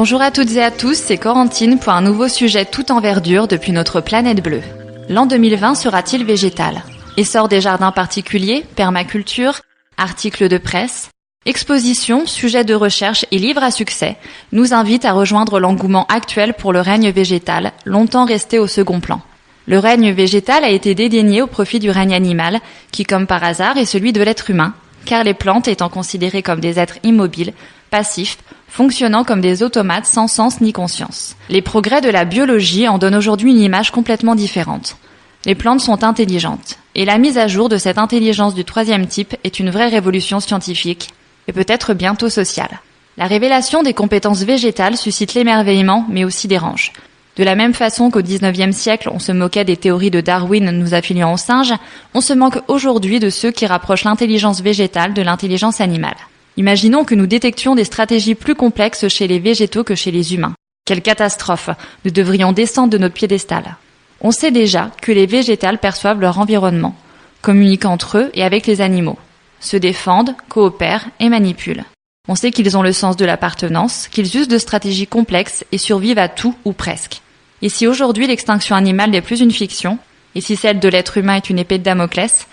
Bonjour à toutes et à tous, c'est Corentine pour un nouveau sujet tout en verdure depuis notre planète bleue. L'an 2020 sera-t-il végétal ? Essor des jardins particuliers, permaculture, articles de presse, expositions, sujets de recherche et livres à succès nous invitent à rejoindre l'engouement actuel pour le règne végétal, longtemps resté au second plan. Le règne végétal a été dédaigné au profit du règne animal, qui comme par hasard est celui de l'être humain, car les plantes étant considérées comme des êtres immobiles, passifs, fonctionnant comme des automates sans sens ni conscience. Les progrès de la biologie en donnent aujourd'hui une image complètement différente. Les plantes sont intelligentes, et la mise à jour de cette intelligence du troisième type est une vraie révolution scientifique, et peut-être bientôt sociale. La révélation des compétences végétales suscite l'émerveillement, mais aussi dérange. De la même façon qu'au XIXe siècle, on se moquait des théories de Darwin nous affiliant aux singes, on se moque aujourd'hui de ceux qui rapprochent l'intelligence végétale de l'intelligence animale. Imaginons que nous détections des stratégies plus complexes chez les végétaux que chez les humains. Quelle catastrophe! Nous devrions descendre de notre piédestal. On sait déjà que les végétales perçoivent leur environnement, communiquent entre eux et avec les animaux, se défendent, coopèrent et manipulent. On sait qu'ils ont le sens de l'appartenance, qu'ils usent de stratégies complexes et survivent à tout ou presque. Et si aujourd'hui l'extinction animale n'est plus une fiction, et si celle de l'être humain est une épée de Damoclès,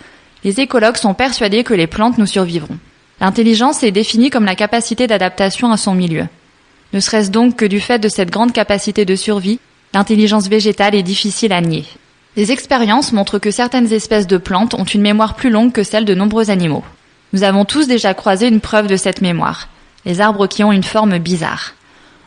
les écologues sont persuadés que les plantes nous survivront. L'intelligence est définie comme la capacité d'adaptation à son milieu. Ne serait-ce donc que du fait de cette grande capacité de survie, l'intelligence végétale est difficile à nier. Les expériences montrent que certaines espèces de plantes ont une mémoire plus longue que celle de nombreux animaux. Nous avons tous déjà croisé une preuve de cette mémoire, les arbres qui ont une forme bizarre.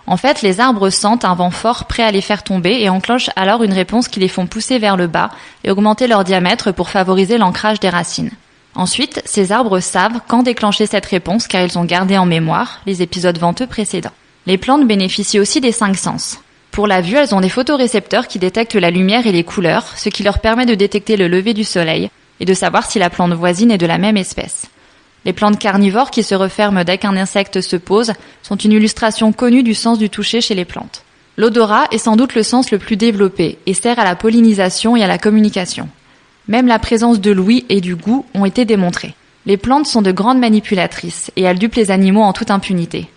En fait, les arbres sentent un vent fort prêt à les faire tomber et enclenchent alors une réponse qui les font pousser vers le bas et augmenter leur diamètre pour favoriser l'ancrage des racines. Ensuite, ces arbres savent quand déclencher cette réponse car ils ont gardé en mémoire les épisodes venteux précédents. Les plantes bénéficient aussi des 5 sens. Pour la vue, elles ont des photorécepteurs qui détectent la lumière et les couleurs, ce qui leur permet de détecter le lever du soleil et de savoir si la plante voisine est de la même espèce. Les plantes carnivores qui se referment dès qu'un insecte se pose sont une illustration connue du sens du toucher chez les plantes. L'odorat est sans doute le sens le plus développé et sert à la pollinisation et à la communication. Même la présence de l'ouïe et du goût ont été démontrées. Les plantes sont de grandes manipulatrices et elles dupent les animaux en toute impunité.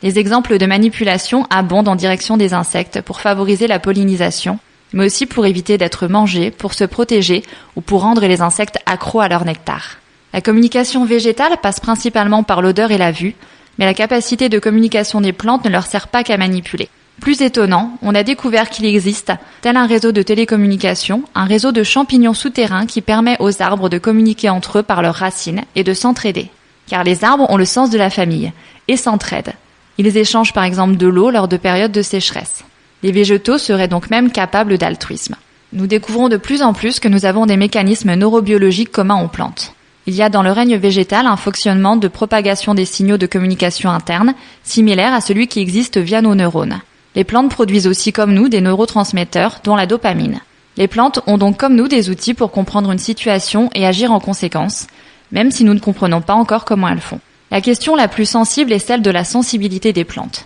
Les exemples de manipulation abondent en direction des insectes pour favoriser la pollinisation, mais aussi pour éviter d'être mangés, pour se protéger ou pour rendre les insectes accros à leur nectar. La communication végétale passe principalement par l'odeur et la vue, mais la capacité de communication des plantes ne leur sert pas qu'à manipuler. Plus étonnant, on a découvert qu'il existe, tel un réseau de télécommunications, un réseau de champignons souterrains qui permet aux arbres de communiquer entre eux par leurs racines et de s'entraider. Car les arbres ont le sens de la famille et s'entraident. Ils échangent par exemple de l'eau lors de périodes de sécheresse. Les végétaux seraient donc même capables d'altruisme. Nous découvrons de plus en plus que nous avons des mécanismes neurobiologiques communs aux plantes. Il y a dans le règne végétal un fonctionnement de propagation des signaux de communication interne, similaire à celui qui existe via nos neurones. Les plantes produisent aussi comme nous des neurotransmetteurs, dont la dopamine. Les plantes ont donc comme nous des outils pour comprendre une situation et agir en conséquence, même si nous ne comprenons pas encore comment elles font. La question la plus sensible est celle de la sensibilité des plantes.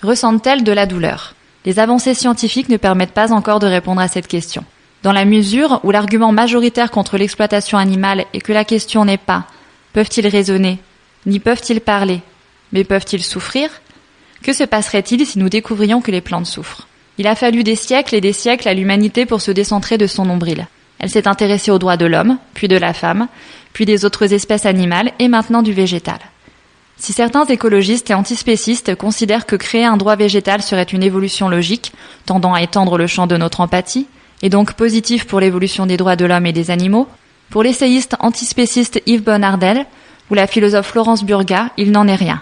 Ressentent-elles de la douleur ? Les avancées scientifiques ne permettent pas encore de répondre à cette question. Dans la mesure où l'argument majoritaire contre l'exploitation animale est que la question n'est pas « peuvent-ils raisonner ?» ni « peuvent-ils parler ?» mais « peuvent-ils souffrir ?» Que se passerait-il si nous découvrions que les plantes souffrent ? Il a fallu des siècles et des siècles à l'humanité pour se décentrer de son nombril. Elle s'est intéressée aux droits de l'homme, puis de la femme, puis des autres espèces animales et maintenant du végétal. Si certains écologistes et antispécistes considèrent que créer un droit végétal serait une évolution logique, tendant à étendre le champ de notre empathie, et donc positif pour l'évolution des droits de l'homme et des animaux, pour l'essayiste antispéciste Yves Bonnardel ou la philosophe Florence Burga, il n'en est rien.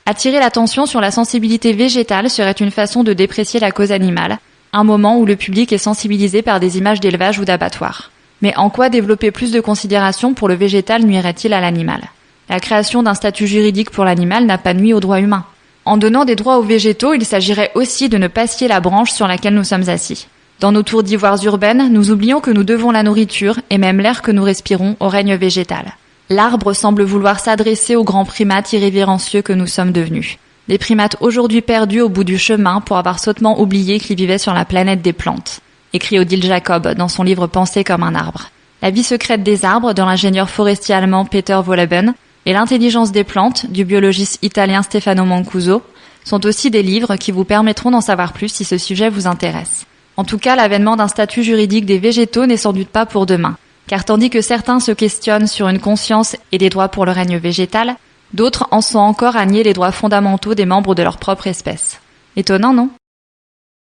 Attirer l'attention sur la sensibilité végétale serait une façon de déprécier la cause animale, un moment où le public est sensibilisé par des images d'élevage ou d'abattoir. Mais en quoi développer plus de considération pour le végétal nuirait-il à l'animal ? La création d'un statut juridique pour l'animal n'a pas nui aux droits humains. En donnant des droits aux végétaux, il s'agirait aussi de ne pas scier la branche sur laquelle nous sommes assis. Dans nos tours d'ivoires urbaines, nous oublions que nous devons la nourriture, et même l'air que nous respirons, au règne végétal. L'arbre semble vouloir s'adresser aux grands primates irrévérencieux que nous sommes devenus. Des primates aujourd'hui perdus au bout du chemin pour avoir sottement oublié qu'ils vivaient sur la planète des plantes, écrit Odile Jacob dans son livre Penser comme un arbre. La vie secrète des arbres, dans l'ingénieur forestier allemand Peter Wohlleben, et l'intelligence des plantes, du biologiste italien Stefano Mancuso, sont aussi des livres qui vous permettront d'en savoir plus si ce sujet vous intéresse. En tout cas, l'avènement d'un statut juridique des végétaux n'est sans doute pas pour demain, car tandis que certains se questionnent sur une conscience et des droits pour le règne végétal, d'autres en sont encore à nier les droits fondamentaux des membres de leur propre espèce. Étonnant, non ?